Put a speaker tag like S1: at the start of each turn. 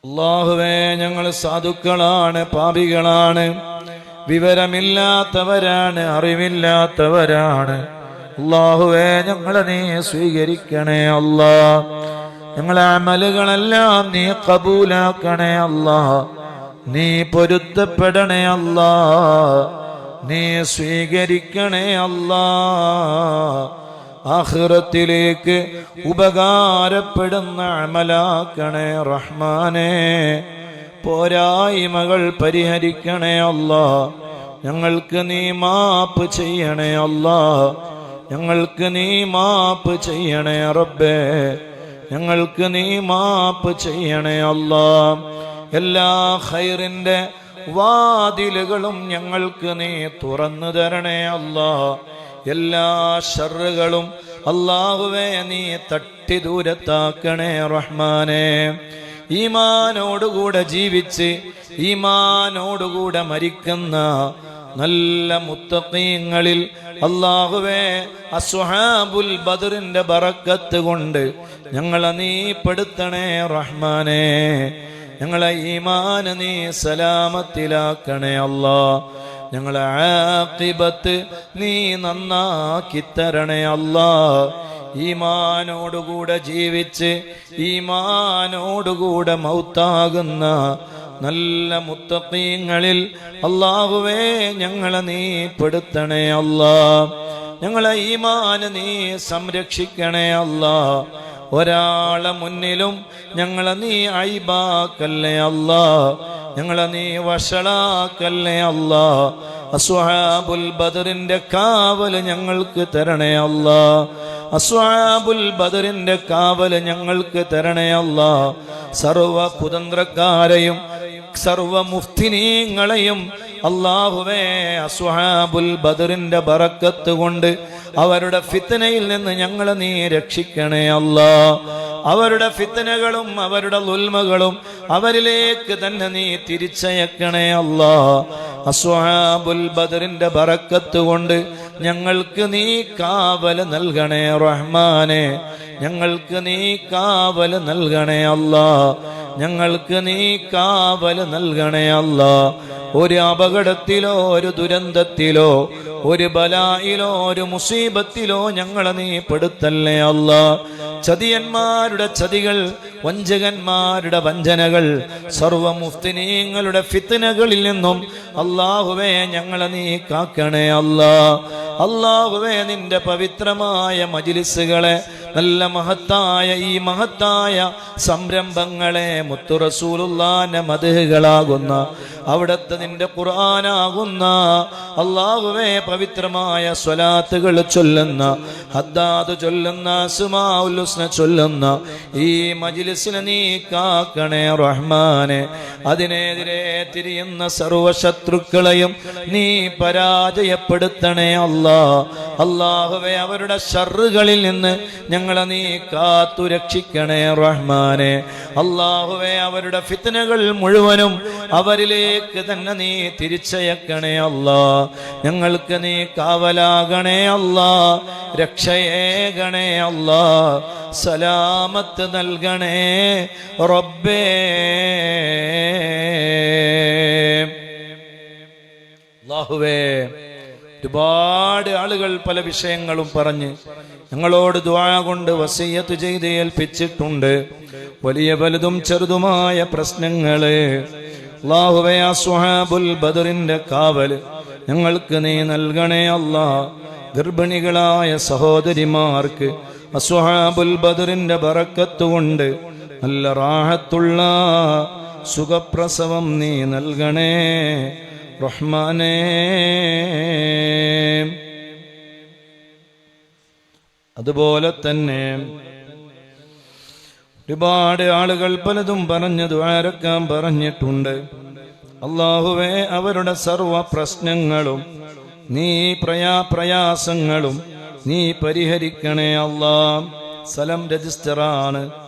S1: അല്ലാഹുവേ, ഞങ്ങൾ സാധുക്കളാണ്, പാപികളാണ്, വിവരമില്ലാത്തവരാണ്, അറിവില്ലാത്തവരാണ്. അല്ലാഹുവേ, ഞങ്ങളെ നീ സ്വീകരിക്കണേ അല്ലാ. ഞങ്ങളെ അമലുകളെല്ലാം നീ കബൂലാക്കണേ അല്ലാ. നീ പൊരുത്തപ്പെടണേ അല്ലാ. നീ സ്വീകരിക്കണേ അല്ലാ. ആഖിറത്തിലേക്ക് ഉപകാരപ്പെടുന്ന അമലാക്കണേ റഹ്മാനേ. പോരായ്മകൾ പരിഹരിക്കണേ അല്ലാ. ഞങ്ങൾക്ക് നീ മാപ്പ് ചെയ്യണേ അല്ലാ. ഞങ്ങൾക്ക് നീ മാപ്പ് ചെയ്യണേ റബ്ബേ. ഞങ്ങൾക്ക് നീ മാപ്പ് ചെയ്യണേ അല്ലാ. എല്ലാ ഖൈറിന്റെ വാതിലുകളും ഞങ്ങൾക്ക് നീ തുറന്നു തരണേ അല്ലാ. എല്ലാ ശർറുകളും അല്ലാഹുവേ നീ തട്ടി ദൂരത്താക്കണേ റഹ്മാനേ. ഈമാനോടുകൂടെ ജീവിച്ച് ഈമാനോടുകൂടെ മരിക്കുന്ന നല്ല മുത്തഖീങ്ങളിൽ അല്ലാഹുവേ അസ്ഹാബുൽ ബദറിന്റെ ബറക്കത്ത് കൊണ്ട് ഞങ്ങളെ നീ പെടുത്തണേ റഹ്മാനേ. ഞങ്ങളെ ഈമാന് നീ സലാമത്തിലാക്കണേ അല്ലാ. ഞങ്ങളെ ആഖിബത്ത് നീ നന്നാക്കി തരണേ അല്ലാ. ഈമാനോടുകൂടെ ജീവിച്ച് ഈമാനോടുകൂടെ മൗത്താകുന്ന നല്ല മുത്തഖീങ്ങളിൽ അല്ലാഹുവേ ഞങ്ങളെ നീ പെടുത്തണേ അല്ലാ. ഞങ്ങളെ ഈമാന് നീ സംരക്ഷിക്കണേ അല്ലാ. ഒരാളെ മുന്നിലും ഞങ്ങളെ നീ ഐബാക്കല്ലേ അല്ലാ. ഞങ്ങളെ നീ വഷളാക്കല്ലേ അല്ലാ. അസ്ഹാബുൽ ബദറിന്റെ കാവല് ഞങ്ങൾക്ക് തരണേ അല്ലാ. അസ്ഹാബുൽ ബദറിന്റെ കാവല് ഞങ്ങൾക്ക് തരണേ അല്ലാ. സർവ കുതന്ത്രക്കാരെയും സർവ മുഫ്തിനീങ്ങളെയും അല്ലാഹുവേ അസ്ഹാബുൽ ബദറിന്റെ ബറക്കത്ത് കൊണ്ട് അവരുടെ ഫിത്നയിൽ നിന്ന് ഞങ്ങളെ നീ രക്ഷിക്കണേ അല്ലാ. അവരുടെ ഫിത്നകളും അവരുടെ ളുൽമകളും അവരിലേക്ക് തന്നെ നീ തിരിച്ചയക്കണേ അല്ലാ. അസ്ഹാബുൽ ബദറിന്റെ ബറക്കത്ത് കൊണ്ട് ഞങ്ങൾക്ക് നീ കാവല് നൽകണേ റഹ്മാനേ. ഞങ്ങൾക്ക് നീ കാവല് നൽകണേ അല്ലാ. ഞങ്ങൾക്ക് നീ കാവല് നൽകണേ അല്ലാ. ഒരു അപകടത്തിലോ ഒരു ദുരന്തത്തിലോ ഒരു ബലായിലോ ഒരു മുസീബത്തിലോ ഞങ്ങളെ നീ പെടുത്തല്ലേ അല്ലാ. ചതിയന്മാരുടെ ചതികൾ, വഞ്ചകന്മാരുടെ വഞ്ചനകൾ, സർവ മുഫ്തിനീങ്ങളുടെ ഫിത്നകളിൽ നിന്നും അല്ലാഹുവേ ഞങ്ങളെ നീ കാക്കണേ അല്ലാ. അല്ലാഹുവേ, നിന്റെ പവിത്രമായ മജ്ലിസുകളെ, നല്ല മഹത്തായ ഈ മഹത്തായ സംരംഭങ്ങളെ, മുത്തു റസൂലുള്ളാഹിന്റെ മദ്ഹുകളാകുന്ന അവിടുത്തെ നിന്റെ ഖുർആനാകുന്ന അല്ലാഹുവേ പവിത്രമായ സ്വലാത്തുകൾ ചൊല്ലുന്ന, ഹദ്ദാദ് ചൊല്ലുന്ന, അസ്മാഉൽ ഹുസ്ന ചൊല്ലുന്ന ഈ മജ്ലിസിനെ നീ കാക്കണേ റഹ്മാനെ. അതിനെതിരെ തിരിയുന്ന സർവശത്രുക്കളെയും നീ പരാജയപ്പെടുത്തണേ അല്ലാ. അല്ലാഹുവേ, അവരുടെ ശർറുകളിൽ നിന്ന് ഞങ്ങളെ നീ കാത്തു രക്ഷിക്കണേ റഹ്മാനെ. അല്ലാഹുവേ, അവരുടെ ഫിത്നകൾ മുഴുവനും അവരിലേക്ക് തന്നെ നീ തിരിച്ചയക്കണേ അല്ലാ. ഞങ്ങൾക്ക് നീ കാവലാകണേ അല്ലാ. രക്ഷയേകണേ അല്ലാ. സലാമത്ത് നൽകണേ റബ്ബേ. അല്ലാഹുവേ, ഒരുപാട് ആളുകൾ പല വിഷയങ്ങളും പറഞ്ഞ് ഞങ്ങളോട് ദുആ കൊണ്ട് വസിയ്യത്ത് ചെയ്ത് ഏൽപ്പിച്ചിട്ടുണ്ട്. വലിയ വലുതും ചെറുതുമായ പ്രശ്നങ്ങള് അല്ലാഹുവേ അസ്ഹാബുൽ ബദറിന്റെ കാവൽ ഞങ്ങൾക്ക് നീ നൽകണേ അല്ലാ. ഗർഭിണികളായ സഹോദരിമാർക്ക് അസ്ഹാബുൽ ബദറിന്റെ ബറക്കത്ത് കൊണ്ട് നല്ല റാഹത്തുള്ള സുഖപ്രസവം നീ നൽകണേ റഹ്മാനേ. അതുപോലെ തന്നെ ഒരുപാട് ആളുകൾ പലതും പറഞ്ഞു ദുആരക്കാൻ പറഞ്ഞിട്ടുണ്ട്. അല്ലാഹുവേ, അവരുടെ സർവ പ്രശ്നങ്ങളും നീ പ്രയാസങ്ങളും നീ പരിഹരിക്കണേ അല്ലാ. സ്ഥലം രജിസ്റ്ററാണ്.